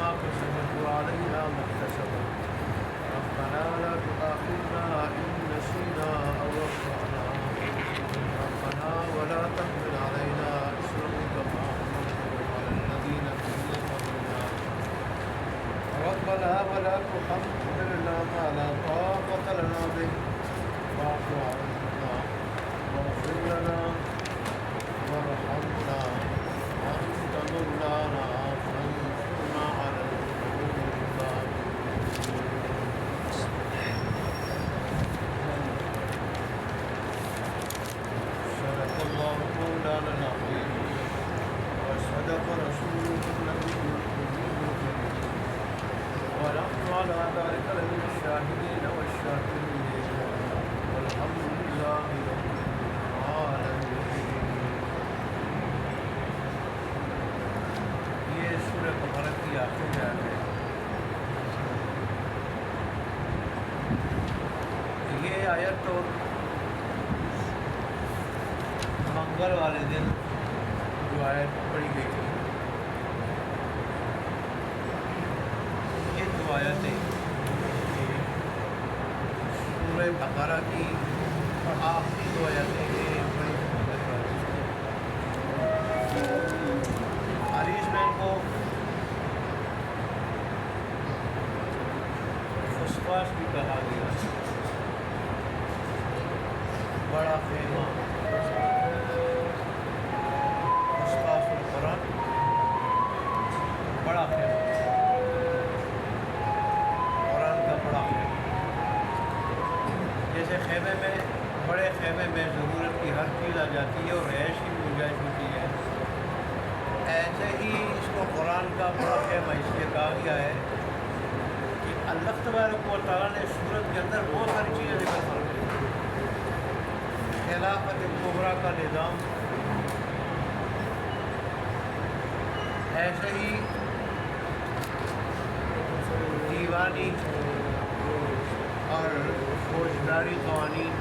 ما كسبت وعليها ما اكتسبت ربنا لا تؤاخذنا إن نسينا أو أخطأنا ربنا ولا تحمل علينا إصرا كما حملته على الذين من قبلنا ربنا ولا تحملنا ما لا طاقة لنا به واعف عنا واغفر لنا وارحمنا وأنت مولانا فانصرنا على القوم الكافرين. صدق الله مولانا العظيم وصدق رسوله النبي الكريم ونحن على ذلك لمن الشاهدين والشاكرين والحمد لله رب العالمين. یہ سورہ بقرہ کی آخری آیت ہے. یہ آیت تو منگل والے دن جو آیت پڑھی گئی تھی، یہ دو آیتیں سورہ بقرہ کی آخری دو آیتیں یہ بڑی منگل والی حریث مین کو فسفاس بھی کہا گیا، بڑا خیمہ فسفاس القرآن، بڑا خیمہ قرآن کا بڑا خیمہ. جیسے خیمے میں بڑے خیمے میں ضرورت کی ہر چیز آ جاتی ہے اور رہائش کی گنجائش ہوتی ہے، ایسے ہی اس کو قرآن کا بڑا خیمہ اس لیے کہا گیا ہے کہ اللہ تبارک و تعالیٰ نے سورت کے اندر بہت ساری چیزیں ذکر فرمائی. خلافت کبریٰ کا نظام، ایسے ہی دیوانی اور فوجداری قوانین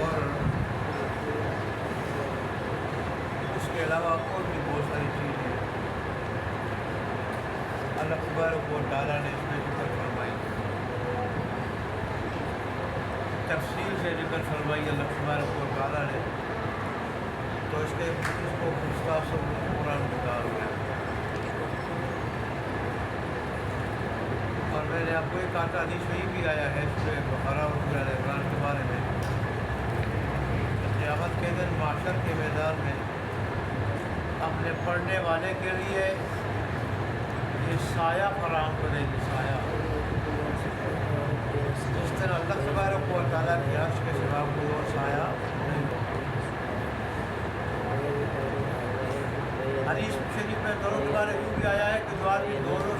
اور اس کے علاوہ اور بھی بہت ساری چیزیں اللہ تبارک و تعالیٰ نے اس میں ذکر فرمائی، تفصیل سے ذکر فرمائی اللہ تبارک و تعالیٰ نے. تو اس کو فسفاس قرآن بتا گیا. اور میں نے آپ کو ایک آتا حدیث میں بھی آیا ہے سورہ بقرہ اور سورہ آل عمران کے بارے میں، قیامت کے دن معاشر کے میدان میں اپنے پڑھنے والے کے لیے یہ سایہ فراہم کرے گی. سایہ جس طرح اللہ تبارک و تعالیٰ کے عرش کے سوا کوئی اور سایہ نہیں ہوگا. حدیث شریف میں دونوں کے بارے میں بھی آیا ہے کہ جو آدمی دونوں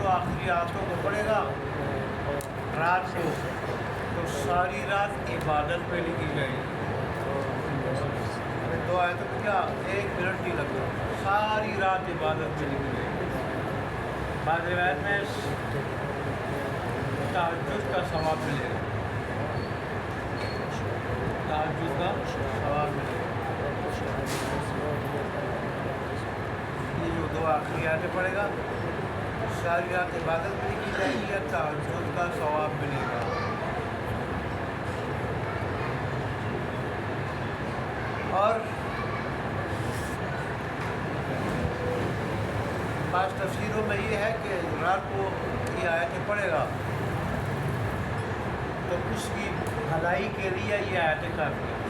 آخری آیتوں کو پڑھے گا رات کو تو ساری رات عبادت پہ لکھی جائے گی. دو آیتوں کو کیا ایک منٹ نہیں لگتا، ساری رات عبادت پہ لکھی جائے گی. بعض روایت میں تہجد کا ثواب ملے گا، تہجد کا ثواب ملے گا. یہ جو دو آخری آیتیں پڑھے گا ساری رات عبادت بھی کی جائے گی یا تہجد کا ثواب ملے گا. اور بعض تفسیروں میں یہ ہے کہ رات کو یہ آیتیں پڑھے گا تو اس کی بھلائی کے لیے یہ آیتیں کافی ہیں.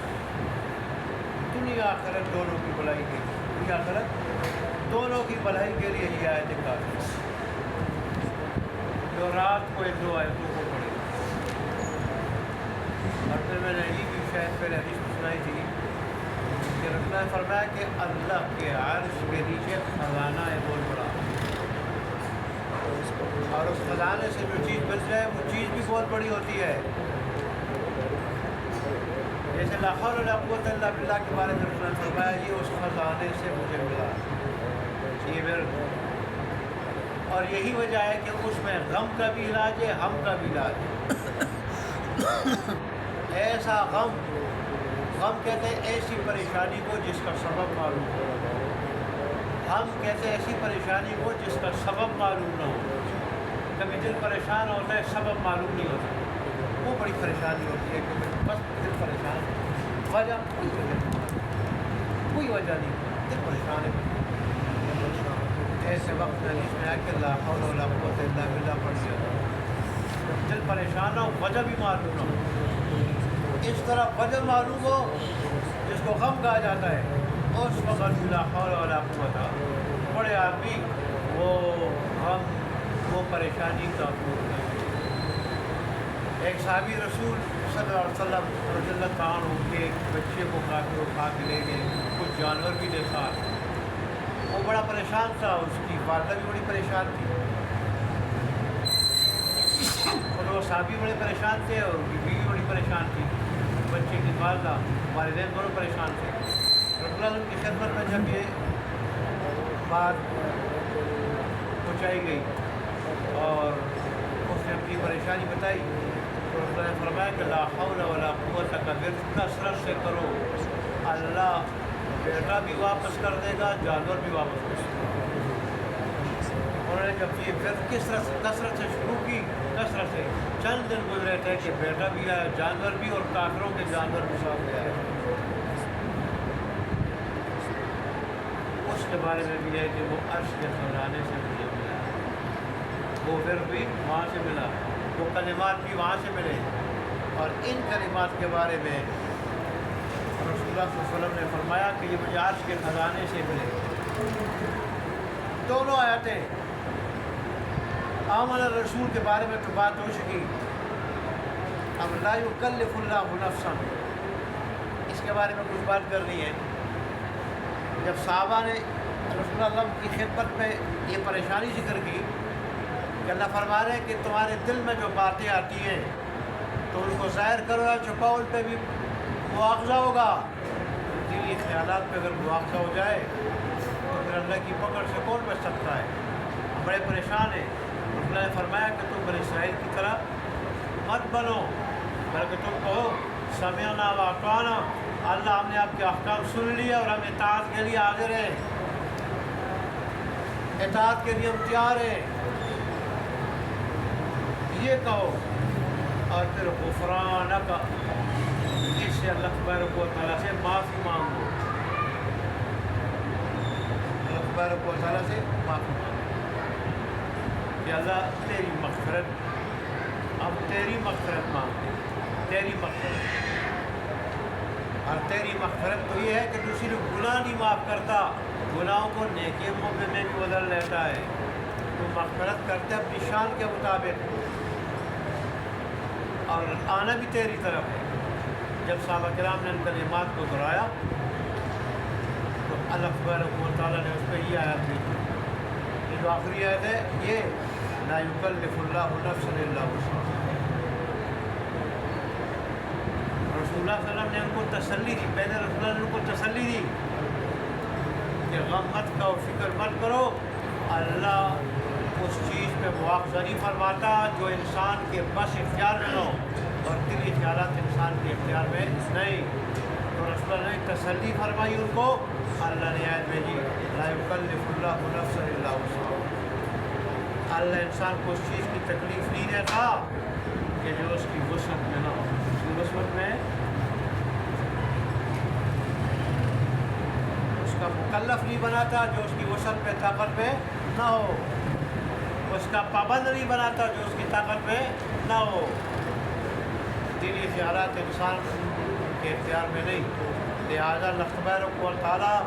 دنیا آخرت دونوں کی بھلائی کے لیے، دنیا آخرت دونوں کی بھلائی کے لیے یہ آیتیں کافی ہیں. جو رات کو ایک دو آیتوں کو پڑھے گا. اور پھر میں نے یہ بھی شاید پہلے حدیث سنائی تھی کہ رسول اللہ نے فرمایا کہ اللہ کے عرش کے نیچے خزانہ ہے بہت بڑا، اور اس خزانے سے جو چیز بچ جائے وہ چیز بھی بہت بڑی ہوتی ہے. جیسے لا حول ولا قوت الا باللہ کے بارے میں رسول اللہ نے فرمایا یہ اس خزانے سے مجھے ملا، یہ میرے. اور یہی وجہ ہے کہ اس میں غم کا بھی علاج ہے، ہم کا بھی علاج ہے. ایسا غم کہتے ہیں ایسی پریشانی کو جس کا سبب معلوم ہو، ہم کہتے ہیں ایسی پریشانی کو جس کا سبب معلوم نہ ہو. کبھی دل پریشان ہوتا ہے، سبب معلوم نہیں ہوتا، وہ بڑی پریشانی ہوتی ہے کہ بس دل پریشان ہے، وجہ کوئی وجہ نہیں، دل پریشان ہے. ایسے وقت میں حدیث میں آیا کہ لا حول ولا قوت الا باللہ پڑھ دیا. دل پریشان نہ ہو، وجہ بھی معلوم نہ ہو. اس طرح وجہ معلوم ہو جس کو غم کہا جاتا ہے، اس وقت لا حول ولا قوت بڑے آدمی وہ غم وہ پریشانی کا ایک صحابی رسول صلی اللہ علیہ وسلم رضی اللہ تعالیٰ عنہ کے ایک بچے کو اٹھا کے لے گئے، کچھ جانور بھی تھے ساتھ. وہ بڑا پریشان تھا، اس کی والدہ بھی بڑی پریشان تھی، اور وہ صحابی بڑے پریشان تھے اور ان کی بیوی بڑی پریشان تھی. بچے کی والدہ والدین دونوں پریشان تھے. رسول اللہ کی خدمت میں جب یہ بات پہنچائی گئی اور اس نے اپنی پریشانی بتائی تو رسول اللہ نے فرمایا کہ لا حول ولا قوت کا ورد کثرت سے کرو، اللہ بیٹا بھی واپس کر دے گا، جانور بھی واپس کر دے گا. انہوں نے جب یہ ورد کثرت سے شروع کی، کثرت سے چند دن گزرے تھے کہ بیٹا بھی آیا، جانور بھی، اور کافروں کے جانور بھی ساتھ لے آئے. اس کے بارے میں بھی ہے کہ وہ عرش کے خزانے سے مجھے ملا، وہ ورد بھی وہاں سے ملا، وہ کلمات بھی وہاں سے ملے. اور ان کلمات کے بارے میں رسول اللہ صلی اللہ علیہ وسلم نے فرمایا کہ یہ مجھے عرش کے خزانے سے ملے. دونوں آیتیں آمن الرسول کے بارے میں تو بات ہو چکی، اب لا یکلف اللہ نفسا اس کے بارے میں کچھ بات کرنی ہے. جب صحابہ نے رسول اللہ کی خدمت میں یہ پریشانی ذکر کی کہ اللہ فرما رہے ہیں کہ تمہارے دل میں جو باتیں آتی ہیں تو ان کو ظاہر کرو یا چھپاؤ، ان پہ بھی مواخذہ ہوگا. دلی خیالات پہ اگر مواخذہ ہو جائے تو پھر اللہ کی پکڑ سے کون بچ سکتا ہے؟ ہم بڑے پریشان ہیں. اللہ نے فرمایا کہ تم بنی اسرائیل کی طرح مت بنو، بلکہ تم کہو سمعنا واطعنا، اللہ ہم نے آپ کے احکام سن لیا اور ہم اطاعت کے لیے حاضر ہیں، اطاعت کے لیے ہم تیار ہیں، یہ کہو. اور پھر غفرانک، اس سے اللہ تبارک و تعالیٰ سے معافی مانگو، اللہ تبارک و تعالیٰ سے معافی مانگو کہ اللہ تیری مغفرت، ہم تیری مغفرت مانگتے ہیں، تیری مغفرت. اور تیری مغفرت تو یہ ہے کہ تو صرف گناہ نہیں معاف کرتا، گناہوں کو نیکیوں میں بھی بدل لیتا ہے. تو مغفرت کرتے اپنی شان کے مطابق، اور آنا بھی تیری طرف ہے. جب صحابہ کرام نے ان کلمات کو دہرایا تو اللہ تبارک و تعالیٰ نے اس پہ یہ آیت بھیجی. یہ جو آخری آیت ہے یہ لا یکلف اللہ نفسا الا وسعها. رسول اللہ صلی اللہ علیہ وسلم نے ان کو تسلی دی، پہلے رسول اللہ نے ان کو تسلی دی کہ غم مت کرو، فکر مت کرو، اللہ اس چیز پہ مواخذہ نہیں فرماتا جو انسان کے بس اختیار میں ہو، اور دلی خیالات انسان کے اختیار میں نہیں. تو رسول اللہ نے تسلی فرمائی ان کو. اللہ نے آیت بھیجی لا یکلف اللہ نفسا الا وسعها. اللہ انسان کو اس چیز کی تکلیف نہیں دیتا کہ جو اس کی وسعت میں نہ ہو. اس کی وسعت میں اس کا مکلف نہیں بناتا جو اس کی وسعت پہ طاقت پہ نہ ہو، اس کا پابند نہیں بناتا جو اس کی طاقت پہ نہ ہو. دلی خیالات انسان کے اختیار میں نہیں، لہٰذا اللہ تبارک و تعالیٰ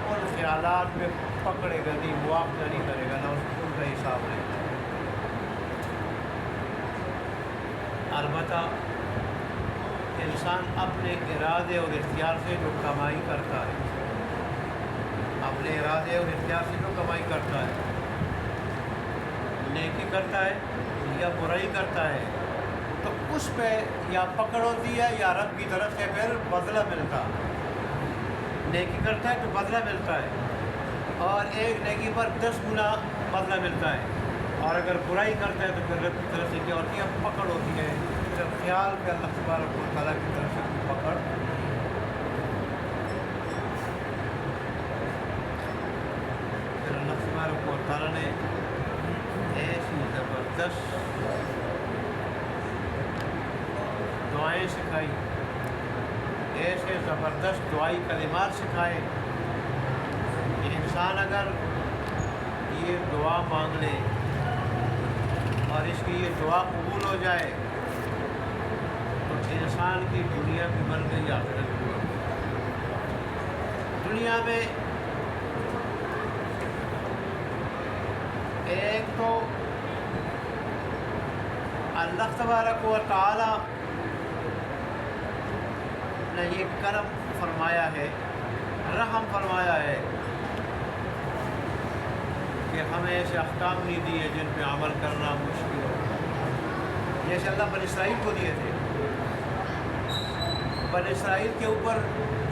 ان خیالات میں پکڑے گا نہیں، مواخذہ نہیں کرے گا، نہ ان کا حساب نہیں. البتہ انسان اپنے ارادے اور اختیار سے جو کمائی کرتا ہے، اپنے ارادے اور اختیار سے جو کمائی کرتا ہے، نیکی کرتا ہے یا برائی کرتا ہے، تو اس پہ یا پکڑ ہوتی ہے یا رب کی طرف سے پھر بدلہ ملتا. نیکی کرتا ہے تو بدلہ ملتا ہے، اور ایک نیکی پر 10 گنا بدلہ ملتا ہے. اور اگر برائی کرتا ہے تو پھر رب کی طرف سے کیا ہوتی ہے؟ پکڑ ہوتی ہے. پھر خیال پہ اللہ تبارک و تعالیٰ کی طرف سے پکڑ. تعالیٰ نے ایسی زبردست دعائیں سکھائی، ایسے زبردست دعائی کلمات سکھائے کہ انسان اگر یہ دعا مانگ لے اور اس کی یہ دعا قبول ہو جائے تو انسان کی دنیا بھی بن گئی، آخرت بھی بن گئی۔ دنیا میں ایک تو اللہ تبارک و تعالی نے یہ کرم فرمایا ہے، رحم فرمایا ہے کہ ہمیں ایسے احکام نہیں دیے جن پہ عمل کرنا مشکل ہو، جیسے اللہ بنی اسرائیل کو دیے تھے۔ بنی اسرائیل کے اوپر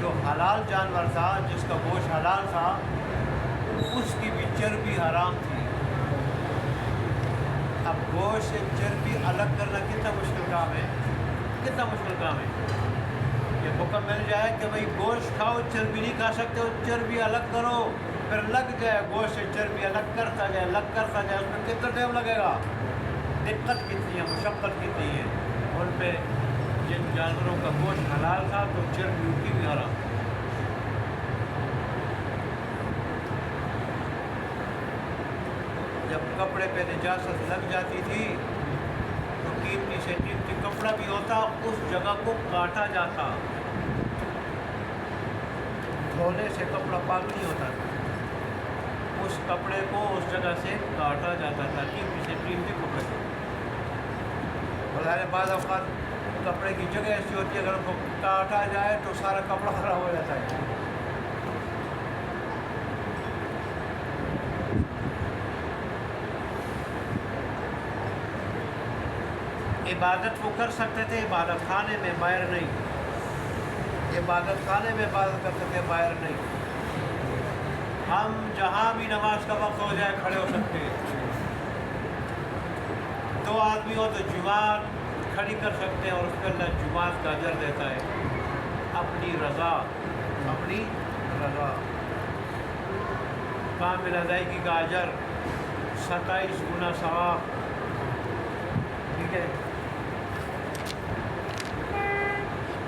جو حلال جانور تھا، جس کا گوشت حلال تھا، اس کی بھی چربی حرام تھی۔ اب گوشت سے چربی الگ کرنا کتنا مشکل کام ہے، کتنا مشکل کام ہے۔ یہ حکم مل جائے کہ بھئی گوشت کھاؤ، چربی نہیں کھا سکتے ہو، چربی الگ کرو، پھر لگ جائے گوشت سے چربی الگ کرتا جائے، الگ کرتا جائے، اس میں کتنا ٹائم لگے گا؟ دقت کتنی ہے، مشقت کتنی ہے۔ ان پہ جن جانوروں کا گوشت حلال تھا تو چربی ان کی بھی حرام۔ جب کپڑے پہ نجاست لگ جاتی تھی تو قیمتی سے قیمتی کپڑا بھی ہوتا، اس جگہ کو کاٹا جاتا، دھونے سے کپڑا پاک نہیں ہوتا تھا، اس کپڑے کو اس جگہ سے کاٹا جاتا تھا، قیمتی سے قیمتی کپڑے کو۔ بظاہر بعض اوقات کپڑے کی جگہ ایسی ہوتی ہے، اگر ان کو کاٹا جائے تو سارا کپڑا خراب ہو جاتا ہے۔ عبادت وہ کر سکتے تھے، عبادت خانے میں، باہر نہیں۔ عبادت خانے میں عبادت کر سکتے، باہر نہیں۔ ہم جہاں بھی نماز کا وقت ہو جائے کھڑے ہو سکتے ہیں، دو آدمی ہو تو جماعت کھڑی کر سکتے ہیں اور اس پہ اللہ جماعت کا اجر دیتا ہے، اپنی رضا، اپنی رضا۔ کامل ادائیگی کا اجر 27 گنا ثواب، ٹھیک ہے۔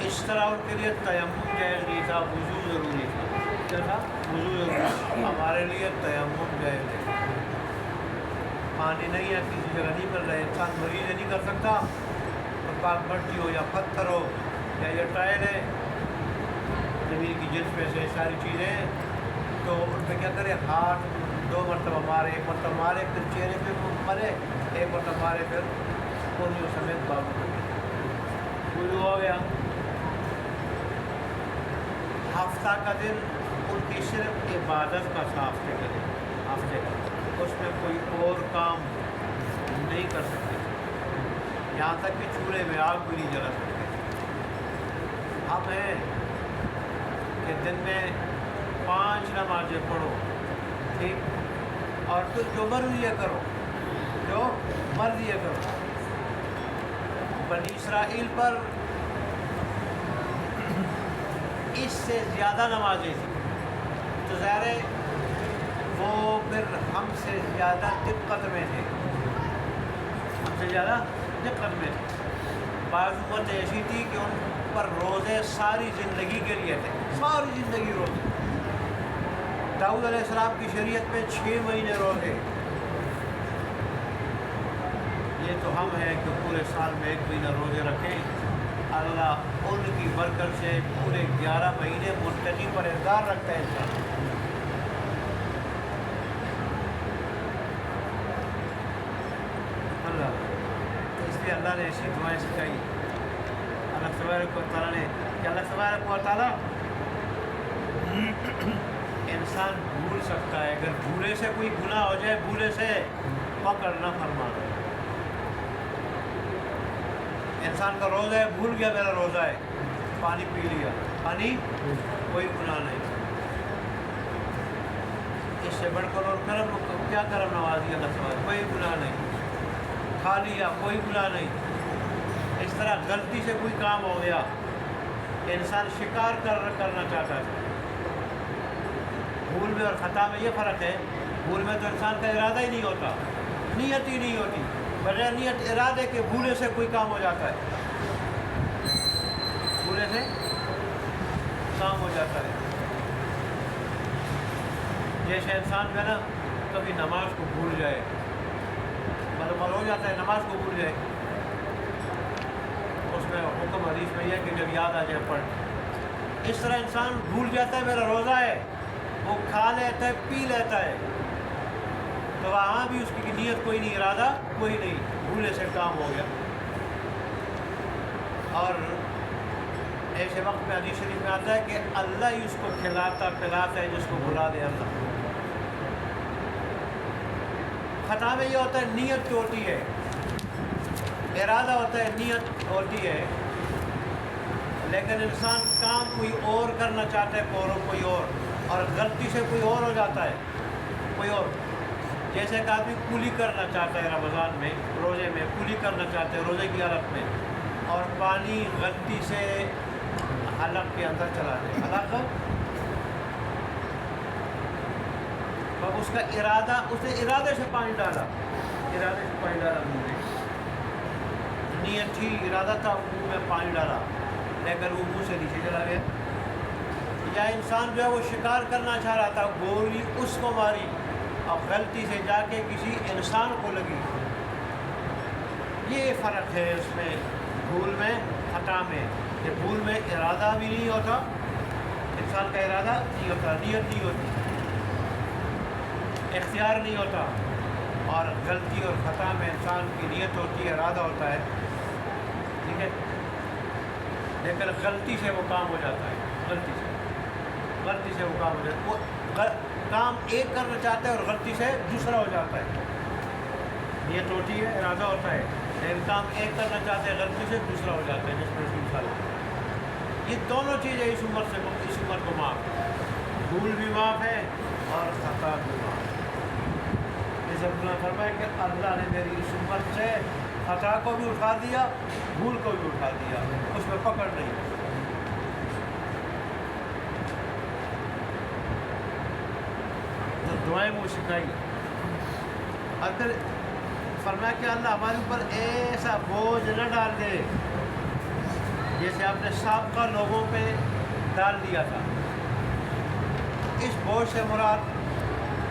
اس طرح ان کے لیے تیمم جائز نہیں تھا، وضو ضروری تھا۔ کیا تھا؟ وضو ضروری تھا۔ ہمارے لیے تیمم جائز ہے، پانی نہیں ہے، کسی جگہ نہیں مل رہا ہے، انسان مریض نہیں کر سکتا تو پاک مٹی ہو یا پتھر ہو یا یہ ٹائل ہے زمین کی جنس میں سے ساری چیزیں، تو ان پہ کیا کرے، ہاتھ 2 مرتبہ مارے، 1 مرتبہ مارے پھر چہرے پہ مرے، 1 مرتبہ مارے پھر کونیوں سمیت بابو کرے، وضو ہو گیا۔ ہفتہ کا دن ان کی صرف عبادت کا تھا، ہفتے کا، اس میں کوئی اور کام نہیں کر سکتے، یہاں تک کہ چولہے میں آگ بھی نہیں جلا سکتے۔ ہم ہیں کہ دن میں 5 نمازیں پڑھو، ٹھیک، اور پھر جو مرضی یہ کرو، جو مرضی یہ کرو۔ بنی اسرائیل پر اس سے زیادہ نمازیں تھیں، تو ظاہر ہے وہ پھر ہم سے زیادہ دقت میں تھے، ہم سے زیادہ دقت میں تھے۔ بعض امت ایسی تھی کہ ان پر روزے ساری زندگی کے لیے تھے، ساری زندگی روزے۔ داؤد علیہ السلام کی شریعت میں 6 مہینے روزے۔ یہ تو ہم ہیں کہ پورے سال میں 1 مہینہ روزے رکھیں۔ اللہ ان کی برکت سے پورے 11 مہینے متقی پرہیزگار رکھتا ہے انسان۔ اللہ، اس لیے اللہ نے ایسی دعائیں سکھائی۔ اللہ تبارک و تعالیٰ نے کہ اللہ تبارک و تعالیٰ انسان بھول سکتا ہے، اگر بھولے سے کوئی گناہ ہو جائے، بھولے سے پکڑ نہ فرمانا۔ انسان کا روزہ ہے، بھول گیا میرا روزہ ہے، پانی پی لیا، پانی کوئی گناہ نہیں۔ اس سے بڑھ کر اور کرم، کیا کرم نوازی اللہ تعالیٰ، کوئی گناہ نہیں۔ کھا لیا، کوئی گناہ نہیں۔ اس طرح غلطی سے کوئی کام ہو گیا، انسان شکار کرنا چاہتا ہے، بھول میں اور خطا میں یہ فرق ہے، بھول میں تو انسان کا ارادہ ہی نہیں ہوتا، نیت ہی نہیں ہوتی، بغیر نیت ارادے کے بھولے سے کوئی کام ہو جاتا ہے، بھولے سے کام ہو جاتا ہے۔ جیسے انسان جو ہے نا کبھی نماز کو بھول جائے، مطلب ہو جاتا ہے نماز کو بھول جائے، اس میں حکم حدیث میں یہ ہے کہ جب یاد آ جائے پڑھ۔ اس طرح انسان بھول جاتا ہے میرا روزہ ہے، وہ کھا لیتا ہے پی لیتا ہے، تو وہاں بھی اس کی نیت کوئی نہیں، ارادہ کوئی نہیں، بھولے سے کام ہو گیا۔ اور ایسے وقت میں حدیث شریف میں آتا ہے کہ اللہ ہی اس کو کھلاتا پلاتا ہے جس کو بلا دے اللہ۔ خطا میں یہ ہوتا ہے نیت ہوتی ہے، ارادہ ہوتا ہے، نیت ہوتی ہے، لیکن انسان کام کوئی اور کرنا چاہتا ہے، کوئی اور غلطی سے کوئی اور ہو جاتا ہے، کوئی اور۔ جیسے کہ آدمی کولی کرنا چاہتا ہے رمضان میں، روزے میں کولی کرنا چاہتا ہے روزے کی حالت میں، اور پانی غلطی سے حلق کے اندر چلا جائے، حلق اب اس کا ارادہ، اس نے ارادے سے پانی ڈالا، ارادے سے پانی ڈالا منہ میں، نیت تھی، ارادہ تھا، منہ میں پانی ڈالا، لیکن وہ منہ سے نیچے چلا گیا۔ یا انسان جو ہے وہ شکار کرنا چاہ رہا تھا، گولی اس کو ماری اور غلطی سے جا کے کسی انسان کو لگی۔ یہ فرق ہے اس میں، بھول میں خطا میں، کہ بھول میں ارادہ بھی نہیں ہوتا، انسان کا ارادہ نہیں ہوتا، نیت نہیں ہوتی، اختیار نہیں ہوتا، اور غلطی اور خطا میں انسان کی نیت ہوتی ہے، ارادہ ہوتا ہے، ٹھیک ہے، لیکن غلطی سے وہ کام ہو جاتا ہے، غلطی سے وہ کام ہو جاتا ہے، وہ کام ایک کرنا چاہتا ہے اور غلطی سے دوسرا ہو جاتا ہے، نیت ہوتی ہے، ارادہ ہوتا ہے، لیکن کام ایک کرنا چاہتے ہیں، غلطی سے دوسرا ہو جاتا ہے، جس میں یہ دونوں چیزیں اس عمر کو معاف، بھول بھی معاف ہے اور خطا بھی معاف ہے۔ جیسے اللہ فرمائے کہ اللہ نے میری اس امت سے خطا کو بھی اٹھا دیا، بھول کو بھی اٹھا دیا، اس میں پکڑ نہیں۔ تو دعائیں وہ سکھائی، اور پھر فرمایا کہ اللہ ہمارے اوپر ایسا بوجھ نہ ڈال دے جیسے آپ نے سابقہ لوگوں پہ ڈال دیا تھا۔ اس بوجھ سے مراد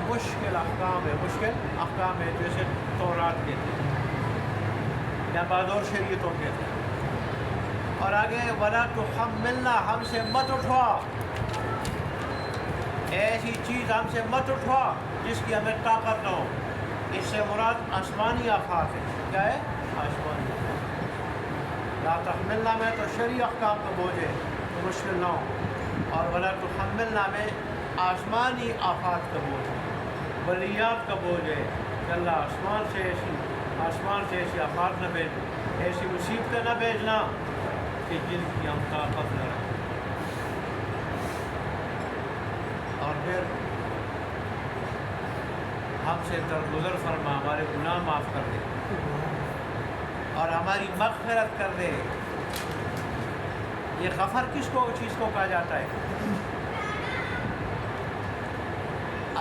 مشکل احکام ہے، مشکل احکام ہے، جیسے تورات کے تھے یا بعض اور شریعتوں کے تھے۔ اور آگے وَلَا تُحَمِّلْنَا، ہم سے مت اٹھوا، ایسی چیز ہم سے مت اٹھوا جس کی ہمیں طاقت نہ ہو۔ اس سے مراد آسمانی آفات ہے، کیا ہے؟ آسمانی آفات۔ لا تحملنا میں تو شرعی احکام کا بوجھ ہے تو مشکل نہ ہو، اور ولا تحملنا میں آسمانی آفات کا بوجھ ہے، بلیات کا بوجھ ہے کہ اللہ آسمان سے ایسی آفات نہ بھیج، ایسی مصیبتیں نہ بھیجنا کہ جن کی ہم طاقت نہ رکھیں۔ اور پھر ہم سے درگزر فرما، ہمارے گناہ معاف کر دے اور ہماری مغفرت کر دے۔ یہ غفر کس کو چیز کو کہا جاتا ہے؟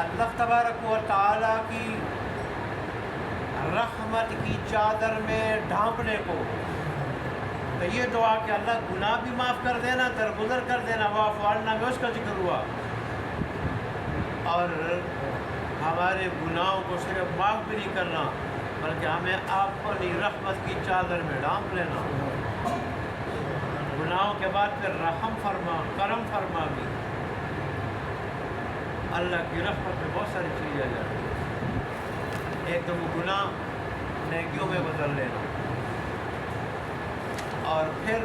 اللہ تبارک و تعالیٰ کی رحمت کی چادر میں ڈھانپنے کو۔ تو یہ دعا کہ اللہ گناہ بھی معاف کر دینا، درگزر کر دینا، واعف عنا میں اس کا ذکر ہوا، اور ہمارے گناہوں کو صرف معاف بھی نہیں کرنا بلکہ ہمیں آپ اپنی رحمت کی چادر میں ڈھانپ لینا۔ گناہوں کے بعد پھر رحم فرما، کرم فرما بھی۔ اللہ کی رحمت میں بہت ساری چیزیں آ جاتی ہیں۔ ایک تو وہ گناہ نیکیوں میں بدل لینا، اور پھر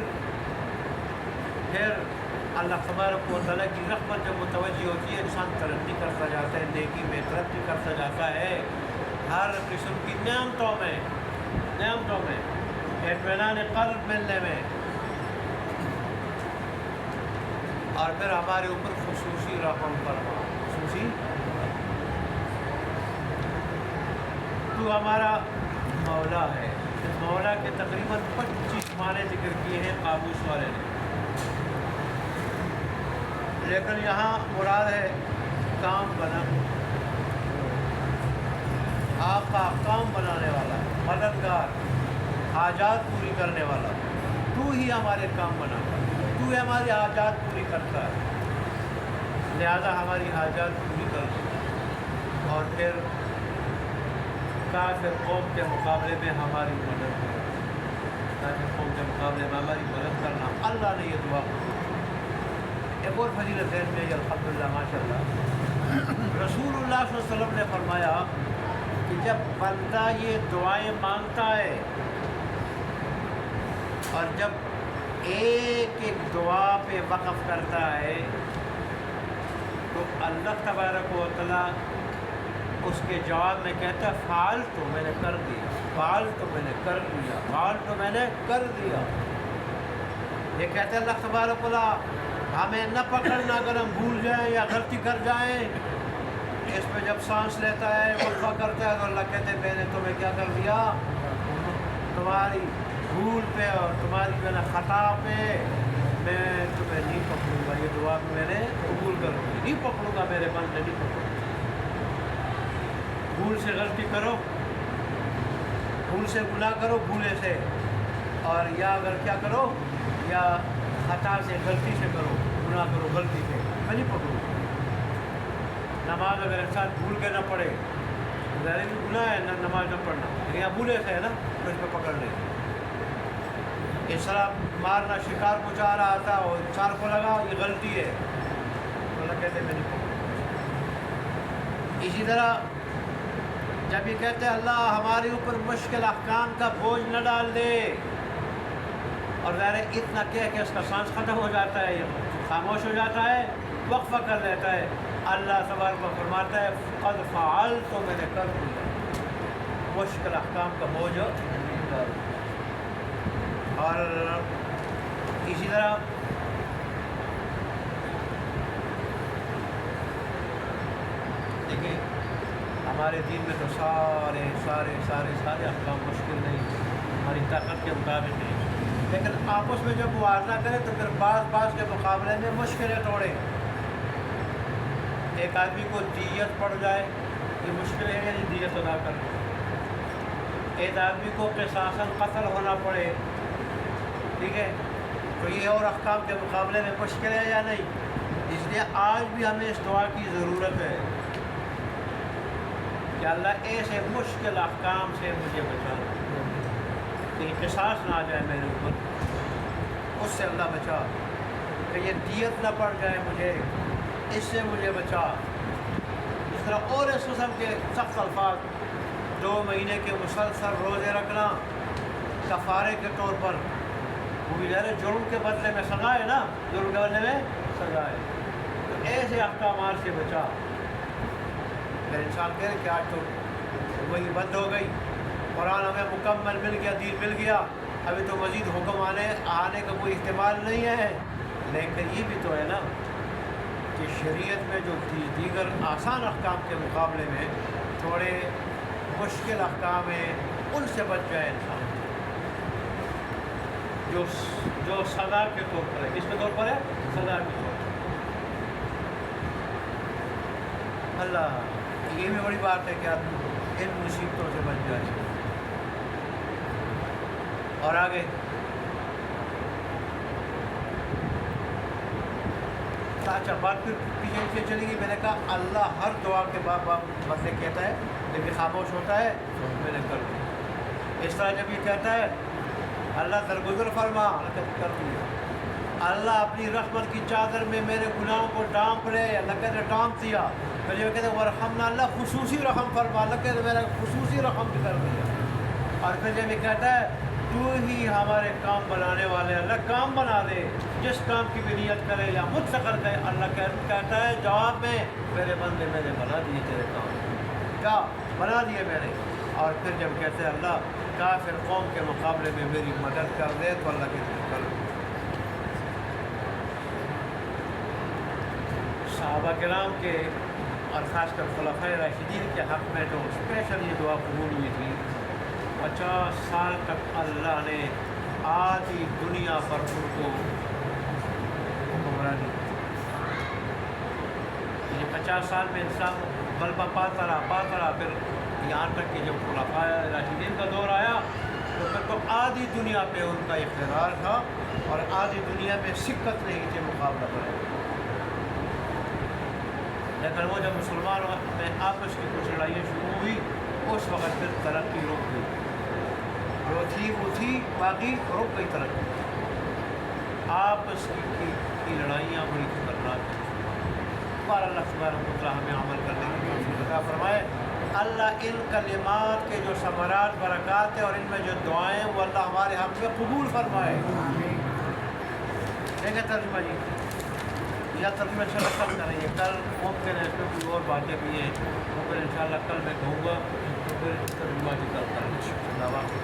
اللہ تبارک و تعالیٰ کی رحمت جب متوجہ ہوتی ہے، انسان ترقی کرتا جاتا ہے، نیکی میں ترقی کرتا جاتا ہے، ہر قسم کی نعمتوں میں اطمینان قلب ملنے میں، اور پھر ہمارے اوپر خصوصی رحم فرما، خصوصی تو ہمارا مولا ہے۔ اس مولا کے تقریباً 25 معنی ذکر کیے ہیں قابوس والے نے، لیکن یہاں مراد ہے کام بنا آقا کام بنانے والا، مددگار، حاجات پوری کرنے والا، تو ہی ہمارے کام بناتا ہے، تو ہی ہماری حاجات پوری کرتا ہے، لہذا ہماری حاجات پوری کر اور پھر کافر قوم کے مقابلے میں ہماری مدد کرنا، کافر قوم کے مقابلے میں ہماری مدد کرنا۔ اللہ نے یہ دعا قبول کی۔ ایک اور فضیلت ذہن میں الحمدللہ ماشاء اللہ، رسول اللہ صلی اللہ علیہ وسلم نے فرمایا کہ جب بندہ یہ دعائیں مانگتا ہے اور جب ایک ایک دعا پہ وقف کرتا ہے تو اللہ تبارک و تعالیٰ اس کے جواب میں کہتا ہے فعال تو میں نے کر دیا، فعال تو میں نے کر دیا، فعال تو میں نے کر دیا۔ یہ کہتے ہیں اللہ تبارک و تعالیٰ ہمیں نہ پکڑنا اگر ہم بھول جائیں یا غلطی کر جائیں۔ اس پہ جب سانس لیتا ہے وقفہ کرتا ہے تو اللہ کہتے ہیں میں نے تمہیں کیا کر دیا، تمہاری بھول پہ اور تمہاری جو ہے نا خطا پہ میں تمہیں نہیں پکڑوں گا، یہ دعا میں نے قبول کر دی، نہیں پکڑوں گا میرے بندے، نہیں پکڑوں گا۔ بھول سے غلطی کرو، بھول سے گناہ کرو، بھولے سے، اور یا اگر کیا کرو یا خطا سے غلطی سے کرو، گناہ کرو غلطی سے، میں نہیں پکڑوں گا۔ نماز اگر انسان بھول کے نہ پڑھے، ظاہر بھی گناہ ہے نہ نماز نہ پڑھنا، لیکن یہاں بھولے سے ہے نا تو اس پہ پکڑ لیں۔ اس طرح مارنا، شکار کو چاہ رہا تھا اور انسان کو لگا یہ غلطی ہے، اللہ کہتے ہیں میں نہیں پکڑوں گا۔ اسی طرح جب یہ کہتے ہیں اللہ ہمارے اوپر مشکل احکام کا بوجھ نہ ڈال دے، اور ظاہر ہے اتنا کہہ کہ اس کا سانس ختم ہو جاتا ہے، یہ خاموش ہو جاتا ہے، وقفہ کر لیتا ہے، اللہ تبارک کو فرماتا ہے قد فعلت تو میں نے کر دیا، مشکل احکام کا بوجھ نہیں ڈال۔ اور اسی طرح دیکھیں ہمارے دین میں تو سارے سارے سارے سارے احکام مشکل نہیں، ہماری طاقت کے مطابق نہیں، لیکن آپس میں جب موازنہ کریں تو پھر بعض کے مقابلے میں مشکلیں توڑیں۔ ایک آدمی کو دیت پڑ جائے، یہ مشکل ہے یعنی دیت ادا کرنا۔ ایک آدمی کو قصاصاً قتل ہونا پڑے، ٹھیک ہے، تو یہ اور احکام کے مقابلے میں مشکل ہے یا نہیں؟ اس لیے آج بھی ہمیں اس دعا کی ضرورت ہے کہ اللہ ایسے مشکل احکام سے مجھے بچانا کہ قصاص نہ آ جائے میرے اوپر، اس سے اللہ بچا، کہ یہ دیت نہ پڑ جائے مجھے، اس سے مجھے بچا۔ اس طرح اور اس قسم کے سخت الفاظ، 2 مہینے کے مسلسل روزے رکھنا کفارے کے طور پر، وہ بھی ظاہر جرم کے بدلے میں سزا ہے نا، جرم کے بدلے میں سزا ہے، تو ایسے احکامات سے بچا۔ پھر انسان کہے کہ آج تو وہی بند ہو گئی، قرآن ہمیں مکمل مل گیا، دین مل گیا، ابھی تو مزید حکم آنے کا کوئی احتمال نہیں ہے، لیکن یہ بھی تو ہے نا کہ شریعت میں جو دیگر آسان احکام کے مقابلے میں تھوڑے مشکل احکام ہیں، ان سے بچ جائے انسان، جو سزا کے طور پر ہے۔ کس کے طور پر ہے؟ سزا کے طور پر۔ اللہ یہ بھی بڑی بات ہے کہ آدمی ان مصیبتوں سے بچ جائے۔ اور آگے اچھا بات پھر پیچھے چلی گئی، میں نے کہا اللہ ہر دعا کے بدلے کہتا ہے، جب یہ خاموش ہوتا ہے میں نے کر دیا۔ اس طرح جب یہ کہتا ہے اللہ درگزر فرما، اللہ کر دیا۔ اللہ اپنی رحمت کی چادر میں میرے گناہوں کو ڈانپ لے، اللہ کہتے ہیں ڈانپ دیا۔ پھر یہ کہتے ہیں ورحمنا، اللہ خصوصی رحم فرما، اللہ کہتے ہیں میرا خصوصی رحم بھی کر دیا۔ اور پھر جب یہ کہتا ہے تو ہی ہمارے کام بنانے والے، اللہ کام بنا دے، جس کام کی بھی نیت کرے یا مجھ سے کر دے، اللہ کہتا ہے جواب میں میرے بندے میں نے بنا دیے تیرے کام، کیا بنا دیے میں نے۔ اور پھر جب کہتے ہیں اللہ کافر قوم کے مقابلے میں میری مدد کر دے، تو اللہ کہتے ہیں کر۔ صحابہ کرام کے اور خاص کر خلفائے راشدین کے حق میں تو اسپیشل یہ دعا قبول ہوئی تھی۔ 50 سال تک اللہ نے آدھی دنیا پر ان کو حکمرانی، یہ 50 سال میں اسلام غلبہ پاتا رہا پھر یہاں تک کہ جب خلفاء راشدین کا دور آیا تو پھر تو آدھی دنیا پہ ان کا اقتدار تھا اور آدھی دنیا میں سکت نہیں تھے مقابلہ کرنے، لیکن وہ جب مسلمانوں میں آپس کی کچھ لڑائیاں شروع ہوئی اس وقت پھر ترقی رک گئی، جو تھی وہ تھی، باقی رک گئی ترقی۔ آپس کی لڑائیاں بڑی خطرناک ہیں۔ پر اللہ تبارک و تعالیٰ ہمیں عمل کرنے کی توفیق عطا فرمائے۔ اللہ ان کلمات کے جو ثمرات برکات ہیں اور ان میں جو دعائیں وہ اللہ ہمارے حق میں قبول فرمائے۔ دیکھیں ترجمہ جی، یا ترجمہ انشاءاللہ کل کریں گے، کل ممکن ہے اس میں کوئی اور باتیں بھی ہیں، تو پھر انشاءاللہ کل میں کہوں گا، تو پھر ترجمہ بھی کل کریں گے۔